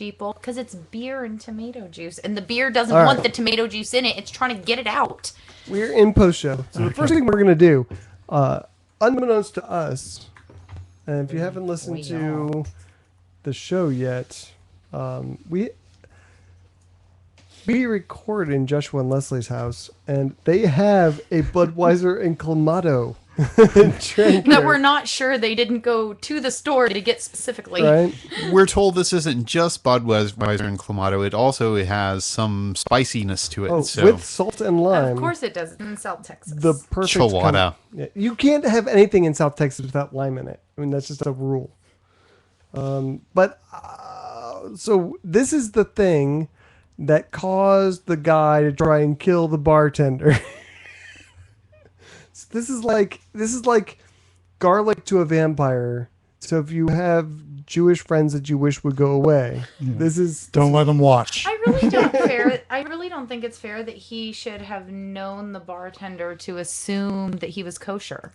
sheeple? Because it's beer and tomato juice, and the beer doesn't want the tomato juice in it. It's trying to get it out. We're in post-show. So the first thing we're going to do, unbeknownst to us, and if you haven't listened to the show yet, we record in Joshua and Leslie's house, and they have a Budweiser and Clamato drink. That we're not sure they didn't go to the store to get specifically. Right? We're told this isn't just Budweiser and Clamato. It also has some spiciness to it. Oh, with salt and lime. Of course it does in South Texas. The perfect Chilwada. Yeah, you can't have anything in South Texas without lime in it. I mean, that's just a rule. So this is the thing that caused the guy to try and kill the bartender. So this is like garlic to a vampire. So if you have Jewish friends that you wish would go away, don't let them watch. I really don't think it's fair that he should have known the bartender to assume that he was kosher.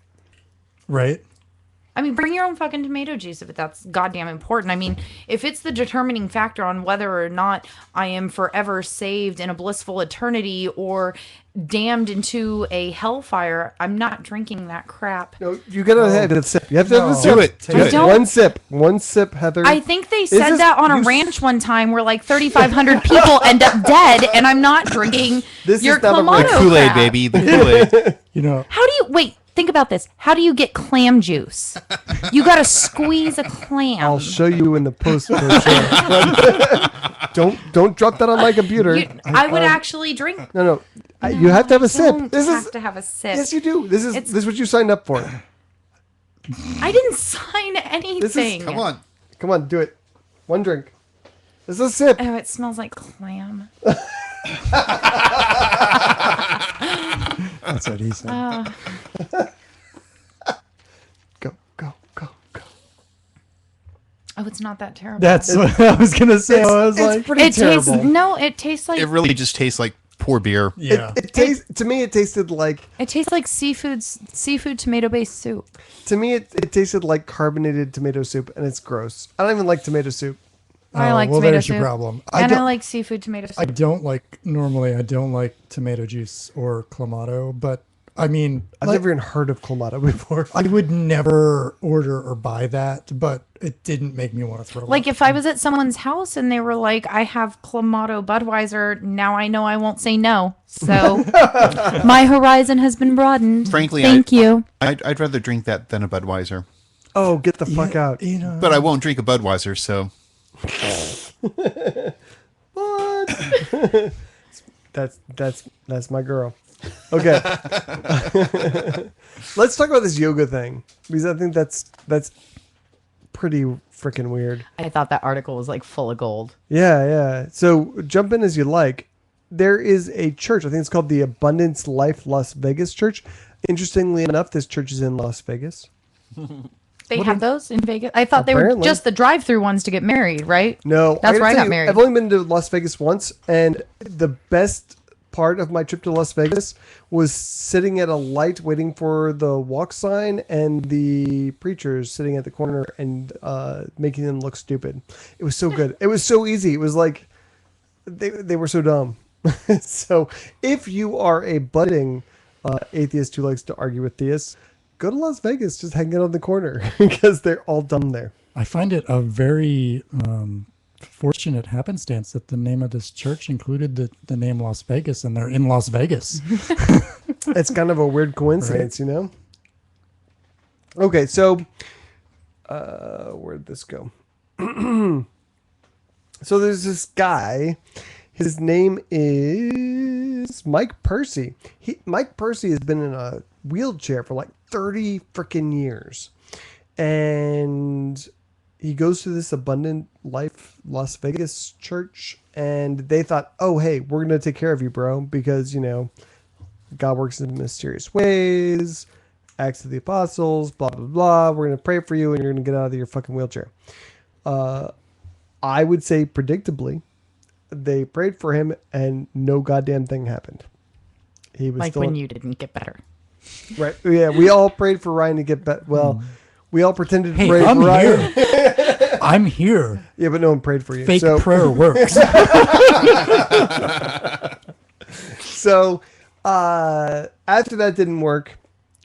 Right. I mean, bring your own fucking tomato juice if that's goddamn important. I mean, if it's the determining factor on whether or not I am forever saved in a blissful eternity or damned into a hellfire, I'm not drinking that crap. No, you gotta have a sip. You have to have a sip. Do it. Do it. One sip, Heather. I think they said that on a ranch one time where like 3,500 people end up dead, and I'm not drinking your Clamato The Kool-Aid, crap. baby. The Kool-Aid. How do you... Wait. Think about this. How do you get clam juice? You got to squeeze a clam. I'll show you in the post. Don't drop that on my computer. I would actually drink. No. You have to have a sip. This is to have a sip. Yes, you do. This is what you signed up for. I didn't sign anything. Come on, do it. One drink. This is a sip. Oh, it smells like clam. That's what he said. Go. Oh, it's not that terrible. That's what I was gonna say. It's pretty terrible. It tastes like. It really just tastes like poor beer. Yeah. It tasted like. It tastes like seafood tomato-based soup. To me, it tasted like carbonated tomato soup, and it's gross. I don't even like tomato soup. I like well, tomato there's soup. your problem. I like seafood tomato soup. I don't like tomato juice or Clamato, but I mean, I've never even heard of Clamato before. I would never order or buy that, but it didn't make me want to throw up. Like if I was at someone's house and they were like, I have Clamato Budweiser, now I know I won't say no. So my horizon has been broadened. Frankly, Thank you. I'd rather drink that than a Budweiser. Oh, get the fuck out. But I won't drink a Budweiser, so... What? That's my girl. Okay. Let's talk about this yoga thing, because I think that's pretty freaking weird. I thought that article was like full of gold. Yeah. So jump in as you like. There is a church, I think it's called the Abundance Life Las Vegas Church. Interestingly enough, this church is in Las Vegas. They have those in Vegas? I thought they were just the drive-through ones to get married, right? No. That's where I got married. I've only been to Las Vegas once, and the best part of my trip to Las Vegas was sitting at a light waiting for the walk sign and the preachers sitting at the corner and making them look stupid. It was so good. It was so easy. It was like they were so dumb. So if you are a budding atheist who likes to argue with theists, go to Las Vegas, just hang out on the corner because they're all dumb there. I find it a very fortunate happenstance that the name of this church included the name Las Vegas, and they're in Las Vegas. It's kind of a weird coincidence, right? You know? Okay, so where'd this go? So there's this guy. His name is Mike Percy. Mike Percy has been in a wheelchair for like 30 freaking years. And he goes to this Abundant Life Las Vegas church, and they thought, oh, hey, we're going to take care of you, bro, because, you know, God works in mysterious ways, Acts of the Apostles, blah, blah, blah. We're going to pray for you, and you're going to get out of your fucking wheelchair. I would say, predictably, they prayed for him, and no goddamn thing happened. He was like still when you didn't get better. Right. Yeah, we all prayed for Ryan to get better. Well, we all pretended to pray I'm for Ryan. here. I'm here. Yeah, but no one prayed for you. Fake so, prayer works. So after that didn't work,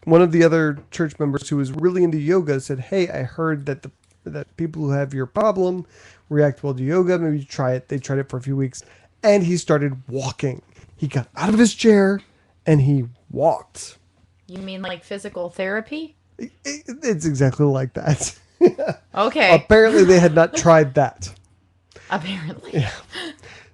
one of the other church members who was really into yoga said, "Hey, I heard that that people who have your problem react well to yoga. Maybe you try it." They tried it for a few weeks, and he started walking. He got out of his chair and he walked. You mean like physical therapy? It's exactly like that. Okay. Apparently, they had not tried that. Apparently.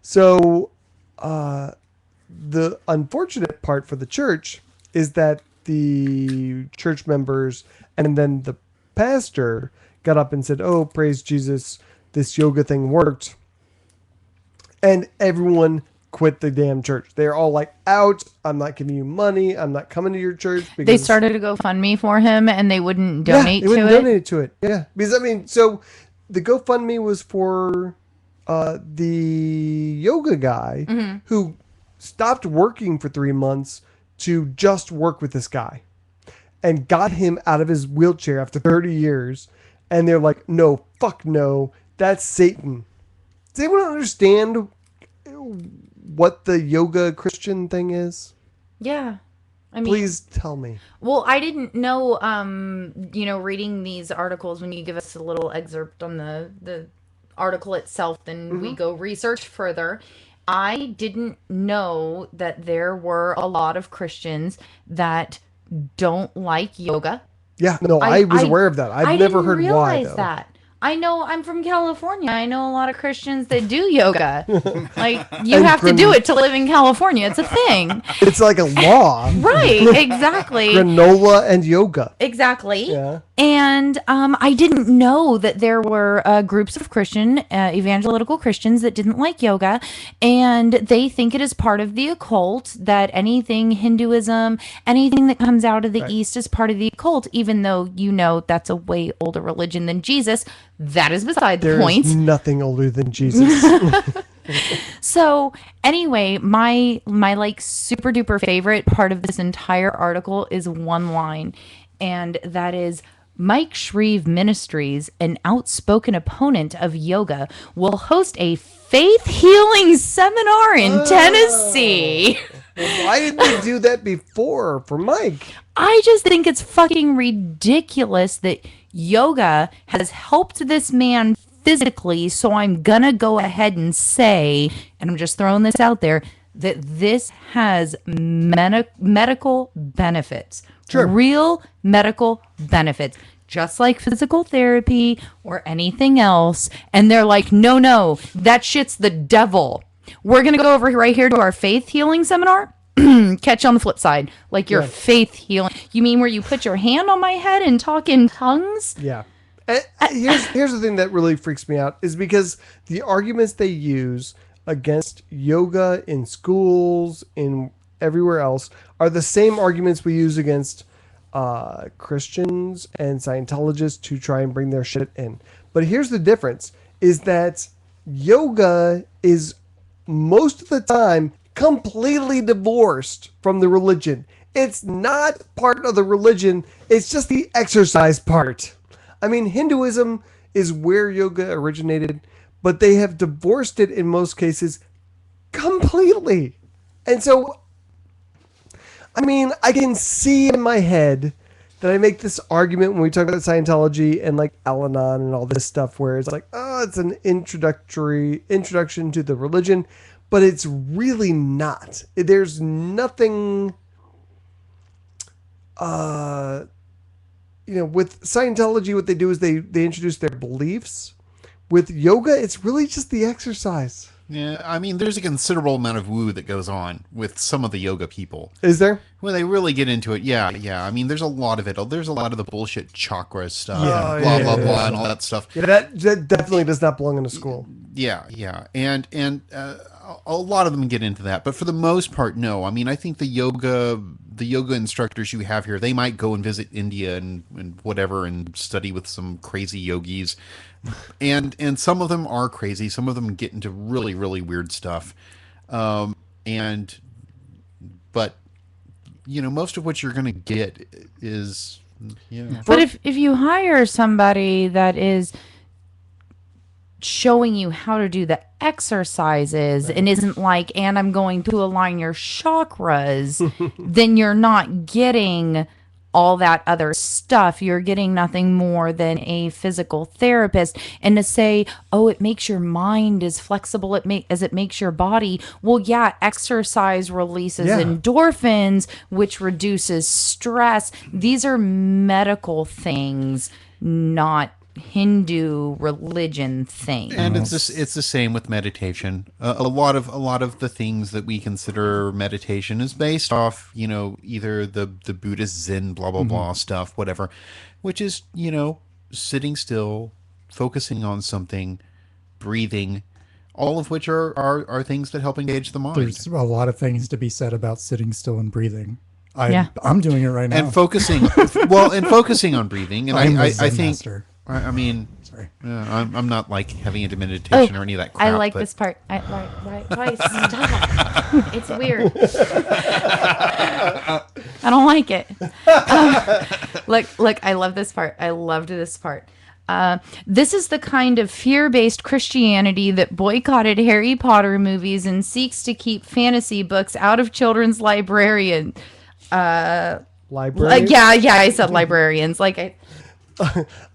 So, the unfortunate part for the church is that the church members and then the pastor got up and said, "Oh, praise Jesus, this yoga thing worked." And everyone quit the damn church. They're all like, "Out, I'm not giving you money. I'm not coming to your church." Because They started a GoFundMe for him and they wouldn't donate they wouldn't to it. donate to it. Yeah. Because, I mean, so the GoFundMe was for the yoga guy Mm-hmm. who stopped working for 3 months to just work with this guy and got him out of his wheelchair after 30 years. And they're like, "No, fuck no, that's Satan." Does anyone understand what the yoga Christian thing is? Yeah. I mean, Please tell me. well, I didn't know, reading these articles when you give us a little excerpt on the article itself, then we go research further. I didn't know that there were a lot of Christians that don't like yoga. Yeah, no, I was aware of that. I've never heard why, though. That. I know I'm from California. I know a lot of Christians that do yoga. Like, you have to do it to live in California. It's a thing. It's like a law. Right, exactly. Granola and yoga. Exactly. Yeah. And I didn't know that there were groups of evangelical Christians that didn't like yoga, and they think it is part of the occult, that anything Hinduism, anything that comes out of the East is part of the occult, even though that's a way older religion than Jesus. That is beside the point. There's nothing older than Jesus. So anyway, my like super duper favorite part of this entire article is one line, and that is, Mike Shreve Ministries, an outspoken opponent of yoga, will host a faith healing seminar in Tennessee. Why didn't they do that before for Mike? I just think it's fucking ridiculous that yoga has helped this man physically, so I'm gonna go ahead and say, and I'm just throwing this out there, that this has medical benefits. Sure. Real medical benefits. Just like physical therapy or anything else. And they're like, no, that shit's the devil. We're gonna go over right here to our faith healing seminar. Catch you on the flip side. Like your faith healing. You mean where you put your hand on my head and talk in tongues? Yeah. Here's the thing that really freaks me out is because the arguments they use against yoga in schools, in everywhere else, are the same arguments we use against Christians and Scientologists to try and bring their shit in. But here's the difference, is that yoga is most of the time completely divorced from the religion. It's not part of the religion. It's just the exercise part. I mean, Hinduism is where yoga originated, but they have divorced it in most cases completely. And so, I mean, I can see in my head that I make this argument when we talk about Scientology and like Al-Anon and all this stuff where it's like, oh, it's an introduction to the religion, but it's really not. There's nothing, with Scientology, what they do is they introduce their beliefs. With yoga, it's really just the exercise. Yeah, I mean, there's a considerable amount of woo that goes on with some of the yoga people. Is there? When they really get into it, yeah. I mean, there's a lot of it. There's a lot of the bullshit chakra stuff, and blah, blah, and all that stuff. Yeah, that definitely does not belong in a school. Yeah. And a lot of them get into that. But for the most part, no. I mean, I think the yoga instructors you have here, they might go and visit India and whatever and study with some crazy yogis. And some of them are crazy. Some of them get into really, really weird stuff. But most of what you're going to get is, But if you hire somebody that is showing you how to do the exercises and isn't like, and I'm going to align your chakras, then you're not getting all that other stuff. You're getting nothing more than a physical therapist. And to say, oh, it makes your mind as flexible as it makes your body. Well, yeah, exercise releases Yeah. endorphins, which reduces stress. These are medical things, not Hindu religion things. And it's the same with meditation. A lot of the things that we consider meditation is based off, either the Buddhist Zen blah blah blah stuff, whatever, which is, sitting still, focusing on something, breathing, all of which are things that help engage the mind. There's a lot of things to be said about sitting still and breathing. Yeah. I'm doing it right now. And focusing on breathing. And I'm I a Zen think, master. I mean, Sorry. I'm not like heaving into meditation or any of that crap. I like but this part. Why stop? It's weird. I don't like it. Look, I love this part. I loved this part. This is the kind of fear-based Christianity that boycotted Harry Potter movies and seeks to keep fantasy books out of children's librarian. Library. Yeah, I said librarians.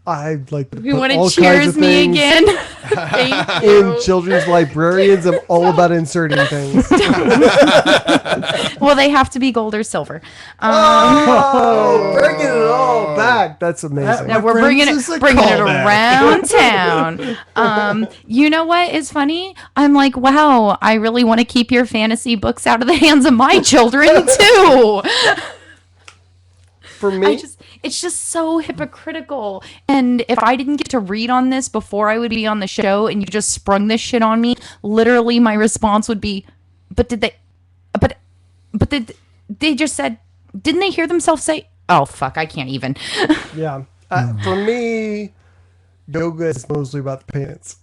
I like to You put want all to kinds cheers of me things again? Thank you. in children's librarians. I'm all about inserting things. Well, they have to be gold or silver. Oh, bringing it all back. That's amazing. Now we're friends, bringing it's a it callback. around town. You know what is funny? I'm like, wow, I really want to keep your fantasy books out of the hands of my children too. For me, It's just so hypocritical. And if I didn't get to read on this before I would be on the show and you just sprung this shit on me, literally my response would be, but they just said, didn't they hear themselves say, oh, fuck, I can't even. yeah. For me, yoga is mostly about the pants.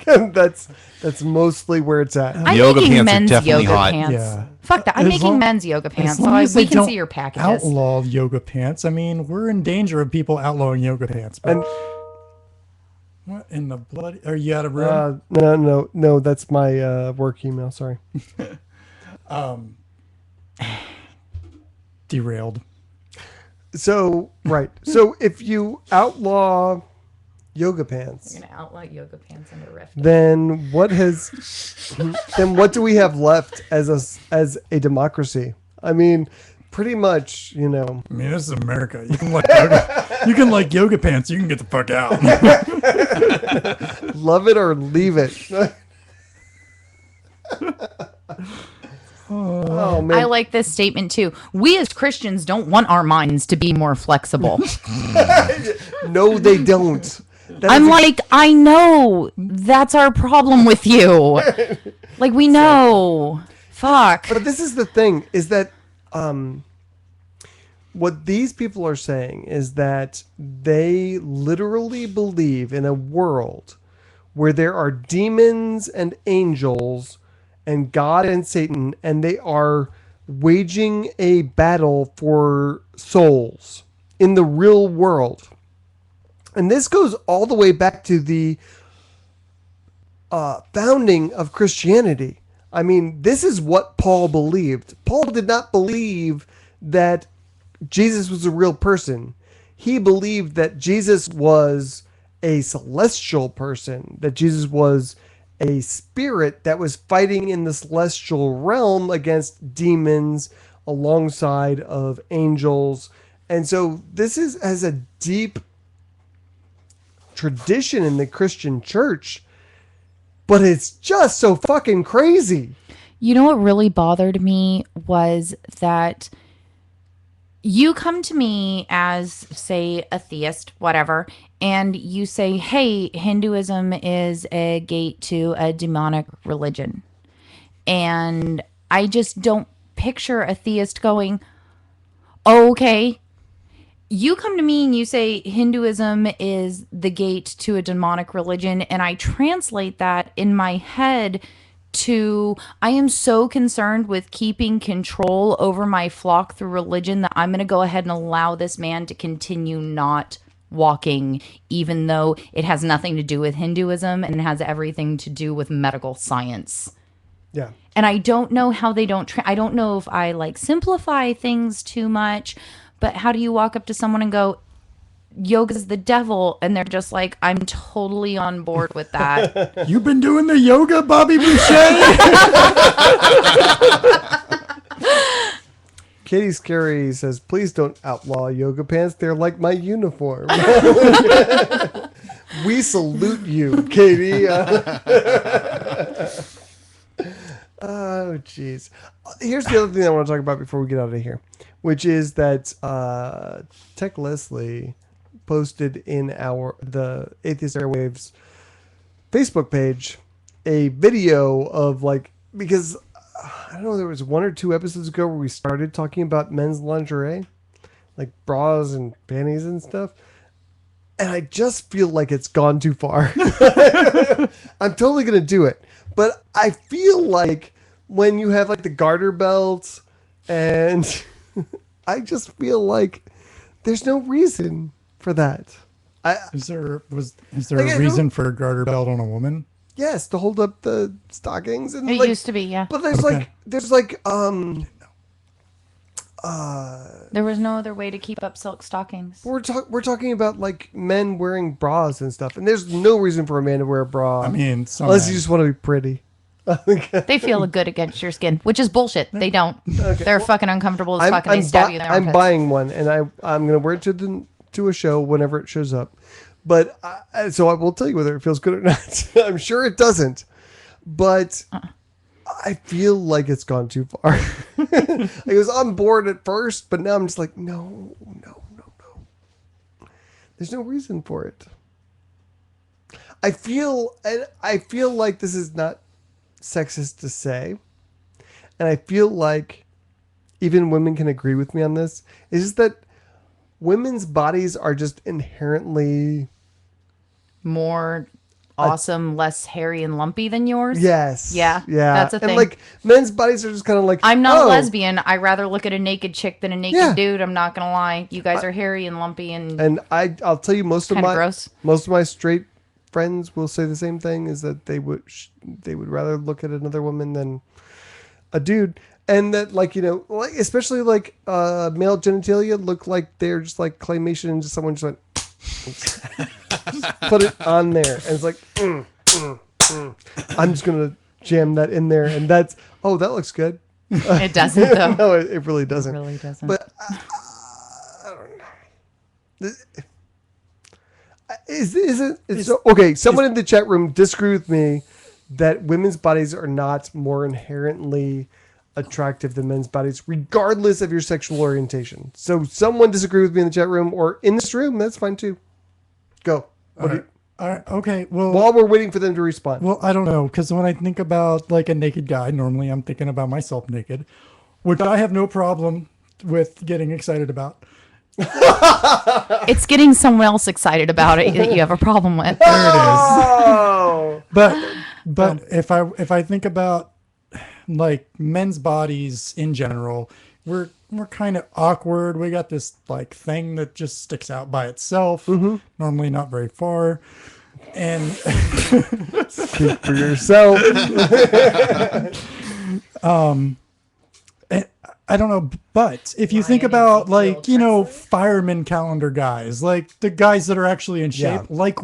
that's mostly where it's at. I'm Yoga making pants are men's definitely yoga hot. pants. Yeah. Fuck that. I'm As making long- men's yoga As pants, so long as we they can don't see your packages. outlaw yoga pants. I mean, we're in danger of people outlawing yoga pants. But And what in the bloody? Are you out of room? no, that's my work email. Sorry. Derailed. So right. So if you outlaw yoga pants, You're gonna outlaw yoga pants under riff. then what do we have left as a democracy? I mean, pretty much, I mean, this is America. You can like yoga pants. You can get the fuck out. love it or leave it. Oh man. I like this statement too. We as Christians don't want our minds to be more flexible. No, they don't. I'm like, I know that's our problem with you. Like, we know. Fuck. But this is the thing, is that what these people are saying is that they literally believe in a world where there are demons and angels and God and Satan, and they are waging a battle for souls in the real world. And this goes all the way back to the founding of Christianity. I mean, this is what Paul believed. Paul did not believe that Jesus was a real person. He believed that Jesus was a celestial person, that Jesus was a spirit that was fighting in the celestial realm against demons alongside of angels. And so this has a deep tradition in the Christian church, but it's just so fucking crazy. You know what really bothered me was that you come to me as, say, a theist, whatever, and you say, hey, Hinduism is a gate to a demonic religion. And I just don't picture a theist going, oh, okay. You come to me and you say Hinduism is the gate to a demonic religion, and I translate that in my head to, I am so concerned with keeping control over my flock through religion that I'm going to go ahead and allow this man to continue not walking, even though it has nothing to do with Hinduism and it has everything to do with medical science. Yeah. And I don't know how they don't, I don't know if I like simplify things too much, but how do you walk up to someone and go, yoga's the devil? And they're just like, I'm totally on board with that. You've been doing the yoga, Bobby Boucher? Katie Scary says, please don't outlaw yoga pants. They're like my uniform. We salute you, Katie. Oh, jeez. Here's the other thing I want to talk about before we get out of here, which is that Tech Leslie posted in the Atheist Airwaves Facebook page a video of because I don't know, there was 1 or 2 episodes ago where we started talking about men's lingerie, like bras and panties and stuff. And I just feel like it's gone too far. I'm totally going to do it. But I feel like when you have like the garter belt, and I just feel like there's no reason for that. Is there Like, a reason for a garter belt on a woman? Yes, to hold up the stockings, and It used to be, yeah. But there's Okay. There was no other way to keep up silk stockings. we're talking about like men wearing bras and stuff, and there's no reason for a man to wear a bra. I mean, some unless men. you just want to be pretty. They feel good against your skin, which is bullshit. They don't. They're fucking uncomfortable as fuck, and they stab you in the I'm armpits. buying one, and I'm gonna wear it to a show whenever it shows up. But so I will tell you whether it feels good or not. I'm sure it doesn't, but I feel like it's gone too far. I was on board at first, but now I'm just like, no. There's no reason for it. I feel like this is not sexist to say, and I feel like even women can agree with me on this, is just that women's bodies are just inherently More awesome, less hairy and lumpy than yours. yes, Yeah, yeah, that's a and thing. like men's bodies are just kind of like, I'm not oh, a lesbian. I rather look at a naked chick than a naked Yeah. dude. I'm not gonna lie. You guys are hairy and lumpy and and I'll tell you most Kinda gross. of my straight friends will say the same thing, is that they would rather look at another woman than a dude. And that, like, you know, like especially like male genitalia look like they're just like claymation, and just someone just went put it on there, and it's like I'm just gonna jam that in there, and that's that looks good. it doesn't though. No, it really doesn't. It really doesn't. But I don't know. Is it so, okay? Someone in the chat room disagree with me that women's bodies are not more inherently attractive than men's bodies, regardless of your sexual orientation. So someone disagree with me in the chat room or in this room, that's fine too. Go. All right. Okay. Well, While we're waiting for them to respond. Well, I don't know, because when I think about like a naked guy, normally I'm thinking about myself naked, which I have no problem with getting excited about. It's getting someone else excited about it that you have a problem with. There it is. Oh, But if I think about like men's bodies in general, we're kind of awkward. We got this like thing that just sticks out by itself, normally not very far. And speak for yourself. I don't know, but if you think about like, you know, fireman calendar guys, like the guys that are actually in shape, Yeah. like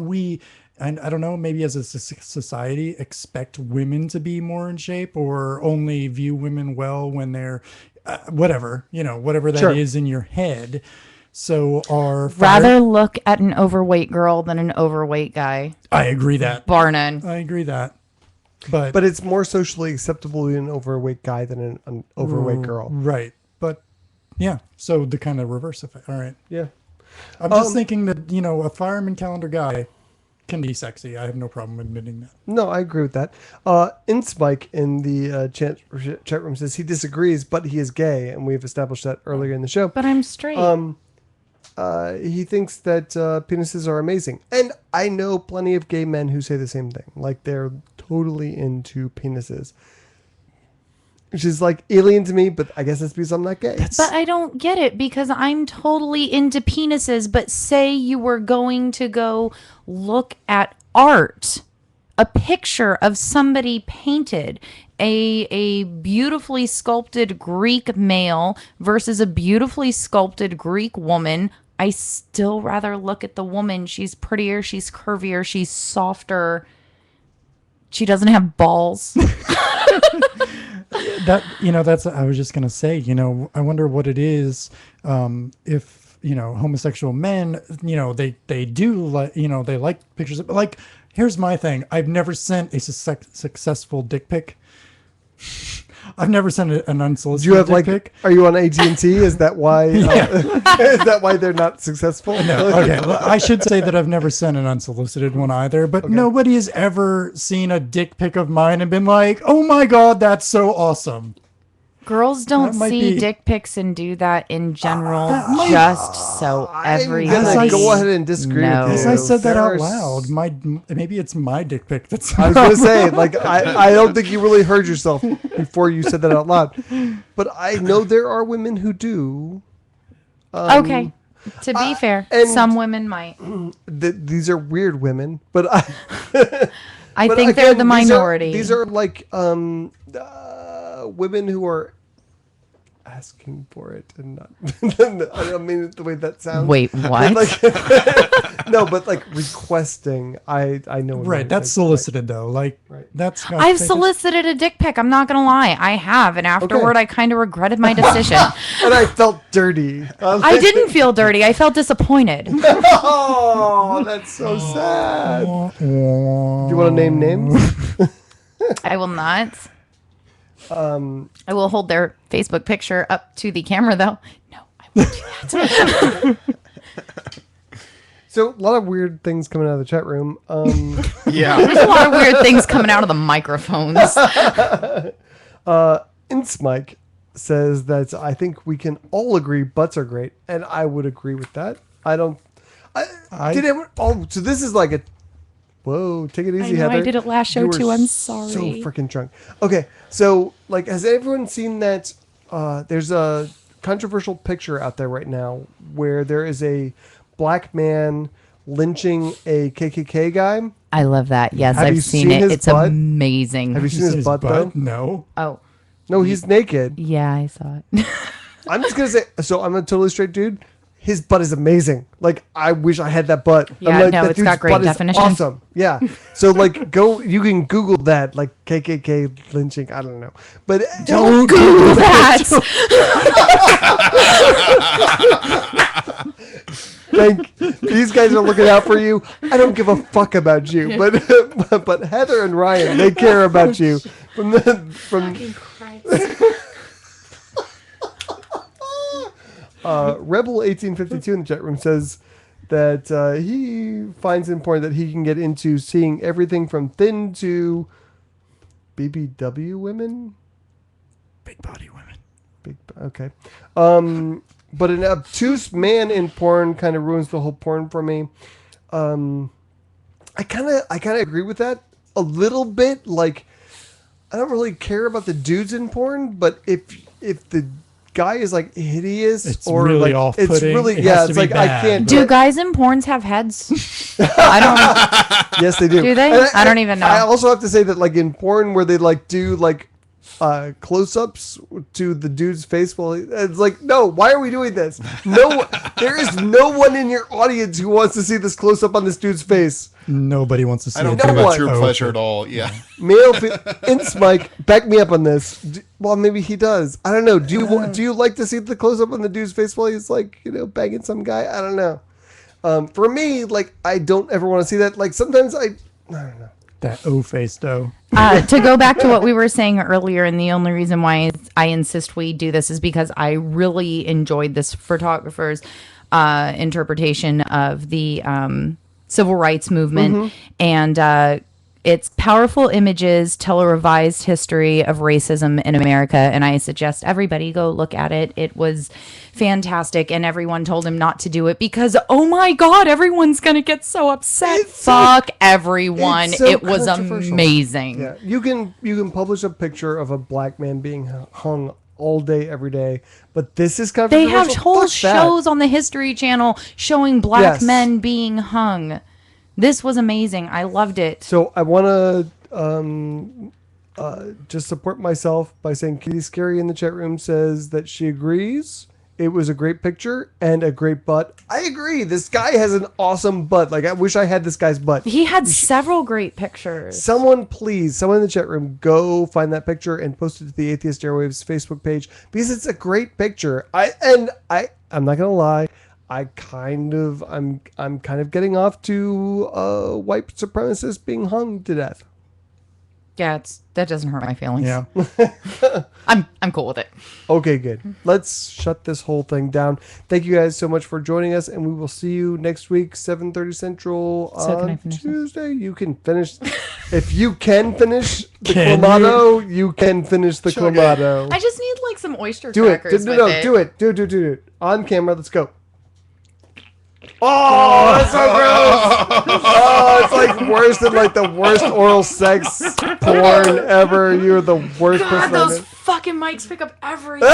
and I don't know, maybe as a society expect women to be more in shape, or only view women well when they're whatever that is Sure. in your head. So Rather look at an overweight girl than an overweight guy. I agree that. Bar none. I agree that. But But it's more socially acceptable to be an overweight guy than an overweight girl. right. But yeah, so the kind of reverse effect. All right. Yeah. I'm just thinking that, you know, a fireman calendar guy can be sexy. I have no problem admitting that. No, I agree with that. Inspike in the chat room says he disagrees, but he is gay, and we've established that earlier in the show. But I'm straight. He thinks that penises are amazing, and I know plenty of gay men who say the same thing. Like they're totally into penises. which is like alien to me, but I guess that's because I'm not gay. But I don't get it because I'm totally into penises. But say you were going to go look at art, a picture of somebody painted, a beautifully sculpted Greek male versus a beautifully sculpted Greek woman. I still rather look at the woman. She's prettier, she's curvier, she's softer. She doesn't have balls. That's I was just gonna say, I wonder what it is, if homosexual men, they do like, they like pictures of, like, here's my thing. I've never sent a successful dick pic. I've never sent an unsolicited Do you have dick pic. are you on AT&T? Is that why is that why they're not successful? No, okay. Well, I should say that I've never sent an unsolicited one either, but nobody has ever seen a dick pic of mine and been like, "Oh my God, that's so awesome." Girls don't That might see be- dick pics and do that in general, just so I'm everybody gonna go ahead and disagree with As you. I said that There out are loud, maybe it's my dick pic that's. I was going to say, I don't think you really heard yourself before you said that out loud. But I know there are women who do. Okay. To be fair, and- some women might. These are weird women, but I I but think they're the again, minority. These are like women who are asking for it and not. I don't mean the way that sounds. Wait, what? No, but like requesting. I know. Right, that's solicited though. Like that's. I've solicited a dick pic. I'm not gonna lie, I have, and afterward, I kind of regretted my decision. And I felt dirty. I didn't feel dirty. I felt disappointed. Oh, that's so sad. Do you want to name names? I will not. I will hold their Facebook picture up to the camera, though. No, I won't do that. So a lot of weird things coming out of the chat room. Yeah. There's a lot of weird things coming out of the microphones. Inksmike says that I think we can all agree butts are great, and I would agree with that. So this is like a. Whoa, take it easy, I know, Heather. I did it last show You were too. I'm sorry. So freaking drunk. Okay, so like, has everyone seen that? There's a controversial picture out there right now where there is a black man lynching a KKK guy. I love that. Yes, Have you I've seen seen it. his It's butt? amazing. Have you seen his butt though? No. Oh, No, he's naked. yeah, I saw it. I'm just gonna say. So I'm a totally straight dude. His butt is amazing. Like, I wish I had that butt. Yeah, I'm like, no, that it's dude's got great butt is definition. Awesome. Yeah. So like, you can Google that, like KKK lynching. I don't know, but Don't Google that. like, these guys are looking out for you. I don't give a fuck about you, but Heather and Ryan, they care about you. Rebel 1852 in the chat room says that he finds it important that he can get into seeing everything from thin to BBW women. Big body women. Okay. But an obtuse man in porn kind of ruins the whole porn for me. I kind of agree with that a little bit. Like, I don't really care about the dudes in porn, but if the guy is like hideous, It's or really like, off-putting. it's really It yeah, has to it's be like I bad, can't. Do guys in porns have heads? I Yes, they do. Do they? And I don't even know. I also have to say that, like, in porn where they like do like close-ups to the dude's face, well, it's like, no, why are we doing this? No, there is no one in your audience who wants to see this close-up on this dude's face. Nobody wants to see I don't it. care No about one. your Oh, pleasure at all. Yeah. Male, Mike, back me up on this. Well, maybe he does. I don't know. Do you like to see the close-up on the dude's face while he's like, banging some guy? I don't know. For me, like, I don't ever want to see that. Like, sometimes I don't know. That O face though. To go back to what we were saying earlier, and the only reason why I insist we do this is because I really enjoyed this photographer's interpretation of the civil rights movement, and It's Powerful Images Tell a Revised History of Racism in America, and I suggest everybody go look at it. It was fantastic, and everyone told him not to do it because, oh my God, everyone's going to get so upset. Fuck everyone. it's so It was controversial. amazing. Yeah, you can publish a picture of a black man being hung all day, every day, but this is They have controversial. whole Fuck that. shows on the History Channel showing black Yes. men being hung. This was amazing. I loved it. So I want to just support myself by saying Kitty Scary in the chat room says that she agrees. It was a great picture and a great butt. I agree. This guy has an awesome butt. Like, I wish I had this guy's butt. He had several great pictures. Someone in the chat room, go find that picture and post it to the Atheist Airwaves Facebook page because it's a great picture. I'm not gonna lie. I'm kind of getting off to white supremacists being hung to death. Yeah, that doesn't hurt my feelings. Yeah. I'm cool with it. Okay, good. Let's shut this whole thing down. Thank you guys so much for joining us, and we will see you next week, 7:30 Central So can I on finish this? Tuesday. You can finish. If you can finish the Can clamato, you can finish the Sure. clamato. I just need like some oyster Do it. crackers No, with it. do it. Do it. On camera. Let's go. Oh, that's so gross. Oh, it's like worse than like the worst oral sex porn ever. You're the worst God, person I those know. fucking mics pick up everything.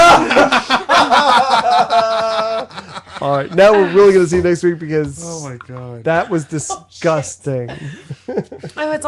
All right, now we're really gonna see you next week because Oh my God. that was disgusting. Oh, it's